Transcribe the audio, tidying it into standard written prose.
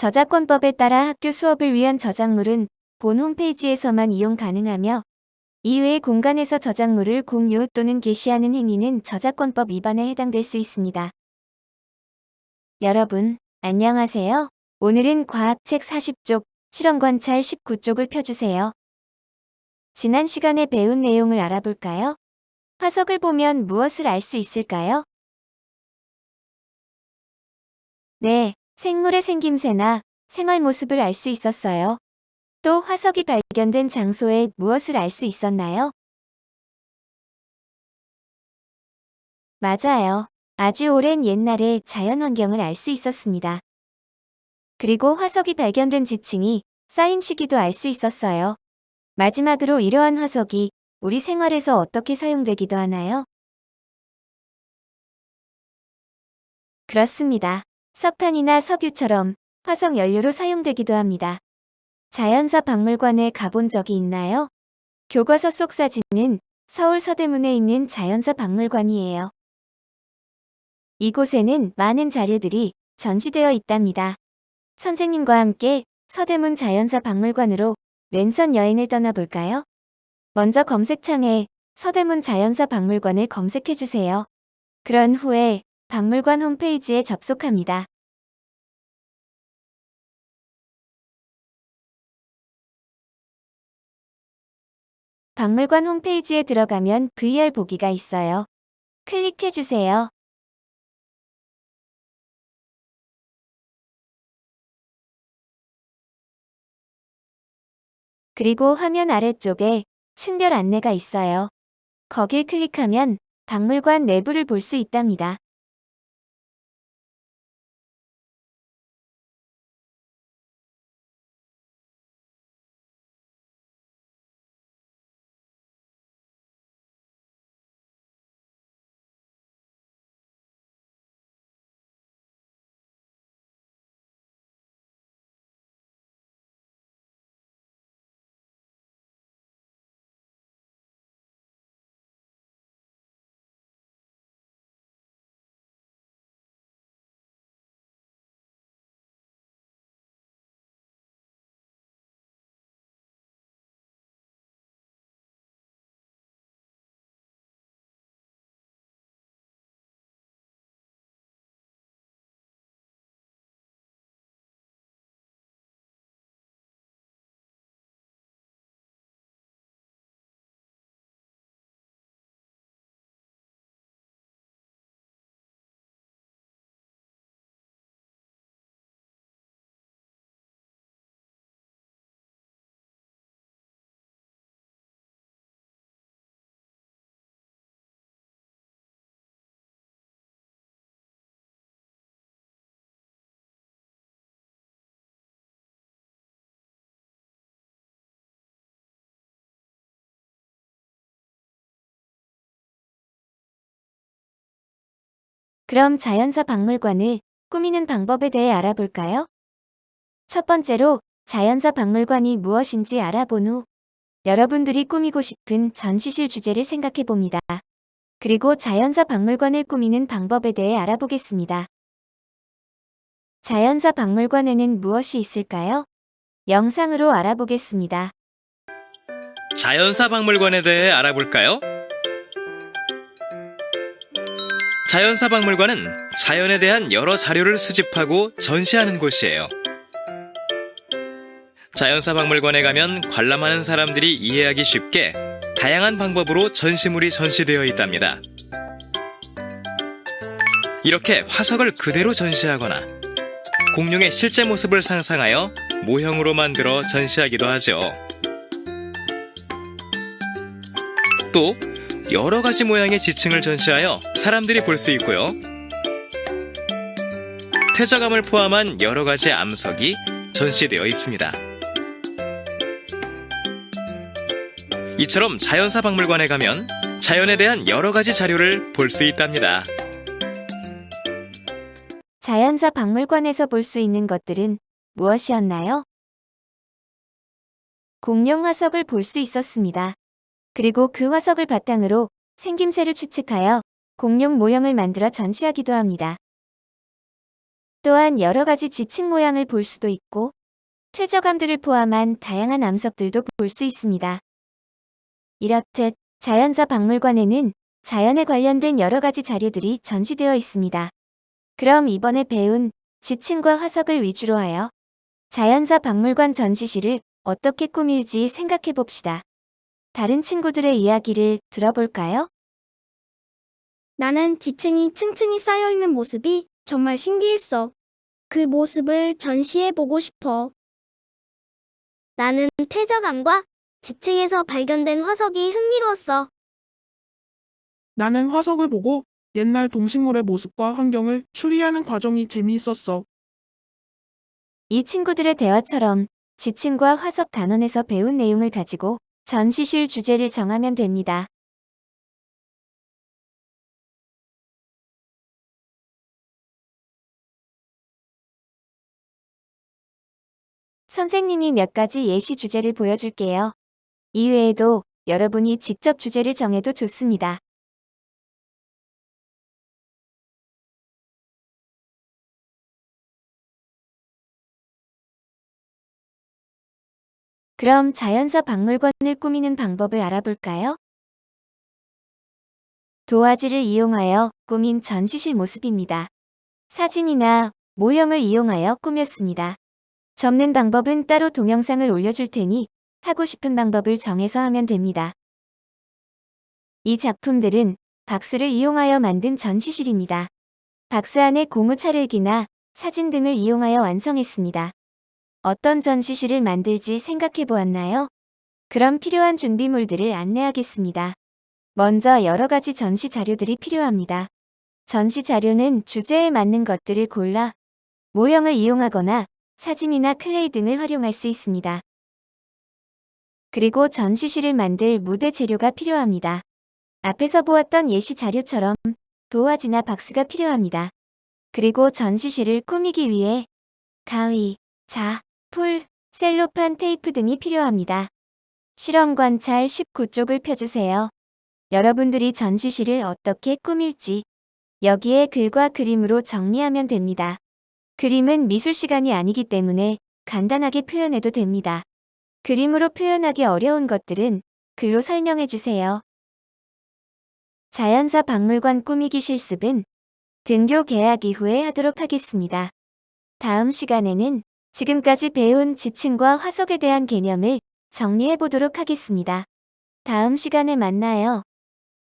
저작권법에 따라 학교 수업을 위한 저작물은 본 홈페이지에서만 이용 가능하며 이외의 공간에서 저작물을 공유 또는 게시하는 행위는 저작권법 위반에 해당될 수 있습니다. 여러분, 안녕하세요. 오늘은 과학책 40쪽, 실험관찰 19쪽을 펴주세요. 지난 시간에 배운 내용을 알아볼까요? 화석을 보면 무엇을 알 수 있을까요? 네, 생물의 생김새나 생활 모습을 알 수 있었어요. 또 화석이 발견된 장소에 무엇을 알 수 있었나요? 맞아요. 아주 오랜 옛날에 자연 환경을 알 수 있었습니다. 그리고 화석이 발견된 지층이 쌓인 시기도 알 수 있었어요. 마지막으로 이러한 화석이 우리 생활에서 어떻게 사용되기도 하나요? 그렇습니다. 석탄이나 석유처럼 화석 연료로 사용되기도 합니다. 자연사 박물관에 가본 적이 있나요? 교과서 속 사진은 서울 서대문에 있는 자연사 박물관이에요. 이곳에는 많은 자료들이 전시되어 있답니다. 선생님과 함께 서대문 자연사 박물관으로 랜선 여행을 떠나볼까요? 먼저 검색창에 서대문 자연사 박물관을 검색해주세요. 그런 후에 박물관 홈페이지에 접속합니다. 박물관 홈페이지에 들어가면 VR 보기가 있어요. 클릭해주세요. 그리고 화면 아래쪽에 층별 안내가 있어요. 거길 클릭하면 박물관 내부를 볼 수 있답니다. 그럼 자연사 박물관을 꾸미는 방법에 대해 알아볼까요? 첫 번째로 자연사 박물관이 무엇인지 알아본 후 여러분들이 꾸미고 싶은 전시실 주제를 생각해 봅니다. 그리고 자연사 박물관을 꾸미는 방법에 대해 알아보겠습니다. 자연사 박물관에는 무엇이 있을까요? 영상으로 알아보겠습니다. 자연사 박물관에 대해 알아볼까요? 자연사 박물관은 자연에 대한 여러 자료를 수집하고 전시하는 곳이에요. 자연사 박물관에 가면 관람하는 사람들이 이해하기 쉽게 다양한 방법으로 전시물이 전시되어 있답니다. 이렇게 화석을 그대로 전시하거나 공룡의 실제 모습을 상상하여 모형으로 만들어 전시하기도 하죠. 또 여러 가지 모양의 지층을 전시하여 사람들이 볼 수 있고요. 퇴적암을 포함한 여러 가지 암석이 전시되어 있습니다. 이처럼 자연사 박물관에 가면 자연에 대한 여러 가지 자료를 볼 수 있답니다. 자연사 박물관에서 볼 수 있는 것들은 무엇이었나요? 공룡 화석을 볼 수 있었습니다. 그리고 그 화석을 바탕으로 생김새를 추측하여 공룡 모형을 만들어 전시하기도 합니다. 또한 여러 가지 지층 모양을 볼 수도 있고 퇴적암들을 포함한 다양한 암석들도 볼 수 있습니다. 이렇듯 자연사 박물관에는 자연에 관련된 여러 가지 자료들이 전시되어 있습니다. 그럼 이번에 배운 지층과 화석을 위주로 하여 자연사 박물관 전시실을 어떻게 꾸밀지 생각해 봅시다. 다른 친구들의 이야기를 들어볼까요? 나는 지층이 층층이 쌓여있는 모습이 정말 신기했어. 그 모습을 전시해보고 싶어. 나는 퇴적암과 지층에서 발견된 화석이 흥미로웠어. 나는 화석을 보고 옛날 동식물의 모습과 환경을 추리하는 과정이 재미있었어. 이 친구들의 대화처럼 지층과 화석 단원에서 배운 내용을 가지고 전시실 주제를 정하면 됩니다. 선생님이 몇 가지 예시 주제를 보여줄게요. 이외에도 여러분이 직접 주제를 정해도 좋습니다. 그럼 자연사 박물관을 꾸미는 방법을 알아볼까요? 도화지를 이용하여 꾸민 전시실 모습입니다. 사진이나 모형을 이용하여 꾸몄습니다. 접는 방법은 따로 동영상을 올려줄 테니 하고 싶은 방법을 정해서 하면 됩니다. 이 작품들은 박스를 이용하여 만든 전시실입니다. 박스 안에 고무 찰흙이나 사진 등을 이용하여 완성했습니다. 어떤 전시실을 만들지 생각해 보았나요? 그럼 필요한 준비물들을 안내하겠습니다. 먼저 여러 가지 전시 자료들이 필요합니다. 전시 자료는 주제에 맞는 것들을 골라 모형을 이용하거나 사진이나 클레이 등을 활용할 수 있습니다. 그리고 전시실을 만들 무대 재료가 필요합니다. 앞에서 보았던 예시 자료처럼 도화지나 박스가 필요합니다. 그리고 전시실을 꾸미기 위해 가위, 자, 풀, 셀로판 테이프 등이 필요합니다. 실험 관찰 19쪽을 펴주세요. 여러분들이 전시실을 어떻게 꾸밀지 여기에 글과 그림으로 정리하면 됩니다. 그림은 미술 시간이 아니기 때문에 간단하게 표현해도 됩니다. 그림으로 표현하기 어려운 것들은 글로 설명해 주세요. 자연사 박물관 꾸미기 실습은 등교 개학 이후에 하도록 하겠습니다. 다음 시간에는 지금까지 배운 지층과 화석에 대한 개념을 정리해 보도록 하겠습니다. 다음 시간에 만나요.